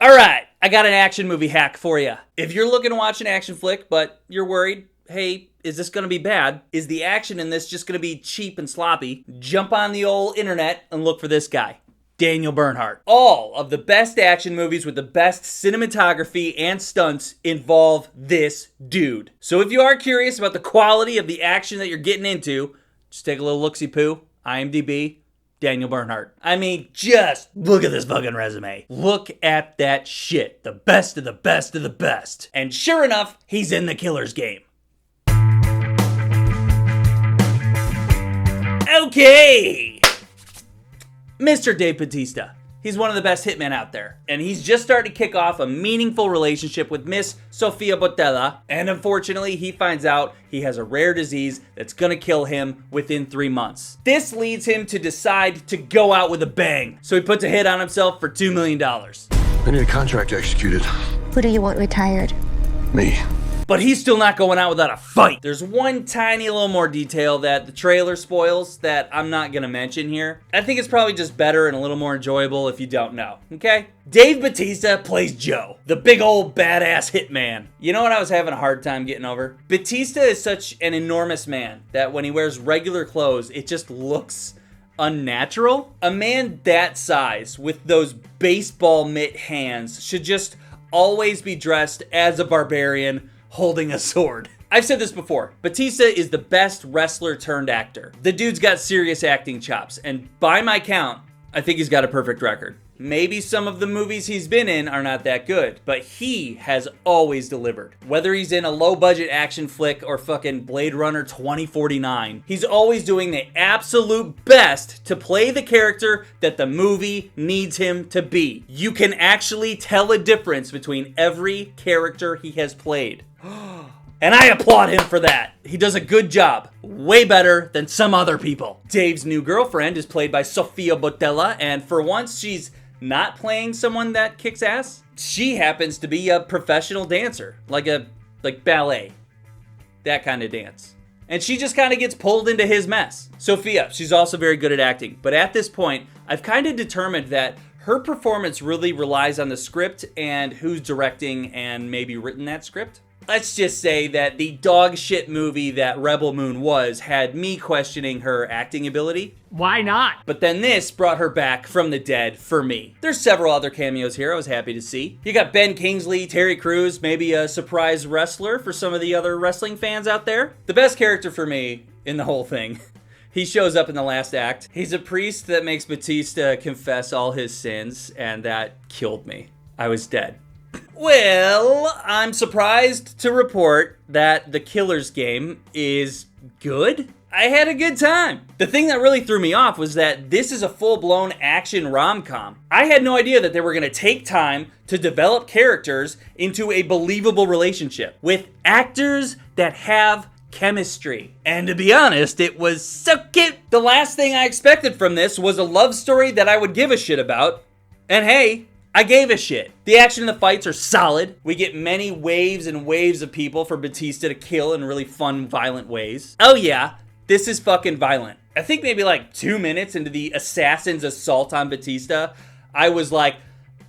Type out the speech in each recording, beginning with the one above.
All right, I got an action movie hack for you. If you're looking to watch an action flick, but you're worried, hey, is this going to be bad? Is the action in this just going to be cheap and sloppy? Jump on the old internet and look for this guy, Daniel Bernhardt. All of the best action movies with the best cinematography and stunts involve this dude. So if you are curious about the quality of the action that you're getting into, just take a little look-see-poo, IMDb, Daniel Bernhardt. I mean, just look at this fucking resume. Look at that shit. The best of the best of the best. And sure enough, he's in the killer's game. Okay. Mr. Dave Bautista. He's one of the best hitmen out there. And he's just starting to kick off a meaningful relationship with Miss Sofia Boutella. And unfortunately, he finds out he has a rare disease that's gonna kill him within 3 months. This leads him to decide to go out with a bang. So he puts a hit on himself for $2 million. I need a contract executed. Who do you want retired? Me. But he's still not going out without a fight. There's one tiny little more detail that the trailer spoils that I'm not gonna mention here. I think it's probably just better and a little more enjoyable if you don't know, okay? Dave Bautista plays Joe, the big old badass hitman. You know what I was having a hard time getting over? Bautista is such an enormous man that when he wears regular clothes, it just looks unnatural. A man that size with those baseball mitt hands should just always be dressed as a barbarian holding a sword. I've said this before, Bautista is the best wrestler turned actor. The dude's got serious acting chops, and by my count, I think he's got a perfect record. Maybe some of the movies he's been in are not that good, but he has always delivered. Whether he's in a low-budget action flick or fucking Blade Runner 2049, he's always doing the absolute best to play the character that the movie needs him to be. You can actually tell a difference between every character he has played. And I applaud him for that. He does a good job. Way better than some other people. Dave's new girlfriend is played by Sofia Boutella, and for once she's not playing someone that kicks ass. She happens to be a professional dancer, like ballet. That kind of dance. And she just kind of gets pulled into his mess. Sofia, she's also very good at acting, but at this point, I've kind of determined that her performance really relies on the script and who's directing and maybe written that script. Let's just say that the dog shit movie that Rebel Moon was had me questioning her acting ability. Why not? But then this brought her back from the dead for me. There's several other cameos here I was happy to see. You got Ben Kingsley, Terry Crews, maybe a surprise wrestler for some of the other wrestling fans out there. The best character for me in the whole thing, he shows up in the last act. He's a priest that makes Bautista confess all his sins, and that killed me. I was dead. Well, I'm surprised to report that The Killer's Game is good. I had a good time. The thing that really threw me off was that this is a full-blown action rom-com. I had no idea that they were going to take time to develop characters into a believable relationship with actors that have chemistry. And to be honest, it was so cute. The last thing I expected from this was a love story that I would give a shit about. And hey, I gave a shit. The action and the fights are solid. We get many waves and waves of people for Bautista to kill in really fun, violent ways. Oh yeah, this is fucking violent. I think maybe like 2 minutes into the assassin's assault on Bautista, I was like,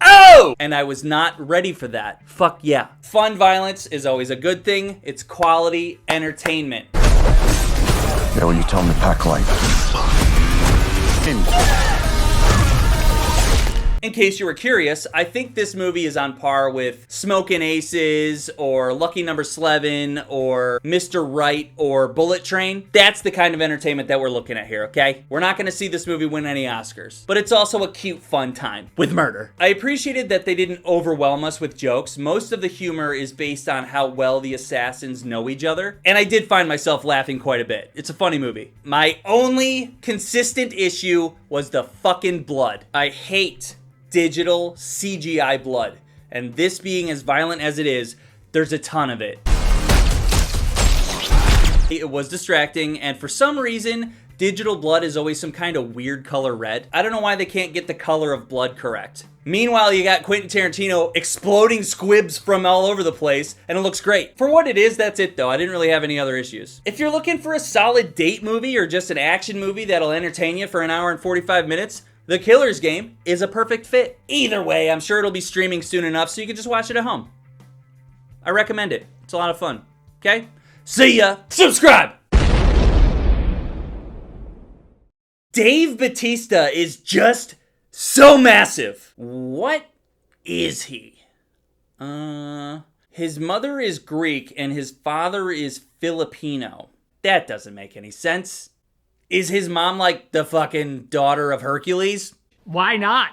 oh! And I was not ready for that. Fuck yeah. Fun violence is always a good thing. It's quality entertainment. Yeah, well, you tell him to pack light. In case you were curious, I think this movie is on par with Smokin' Aces or Lucky Number 11 or Mr. Right or Bullet Train. That's the kind of entertainment that we're looking at here, okay? We're not gonna see this movie win any Oscars, but it's also a cute, fun time with murder. I appreciated that they didn't overwhelm us with jokes. Most of the humor is based on how well the assassins know each other, and I did find myself laughing quite a bit. It's a funny movie. My only consistent issue was the fucking blood. I hate digital CGI blood, and this being as violent as it is, there's a ton of it. It was distracting, and for some reason, digital blood is always some kind of weird color red. I don't know why they can't get the color of blood correct. Meanwhile, you got Quentin Tarantino exploding squibs from all over the place, and it looks great. For what it is, that's it though. I didn't really have any other issues. If you're looking for a solid date movie or just an action movie that'll entertain you for an hour and 45 minutes, The Killer's Game is a perfect fit. Either way, I'm sure it'll be streaming soon enough so you can just watch it at home. I recommend it. It's a lot of fun. Okay? See ya! Subscribe! Dave Bautista is just so massive. What is he? His mother is Greek and his father is Filipino. That doesn't make any sense. Is his mom like the fucking daughter of Hercules? Why not?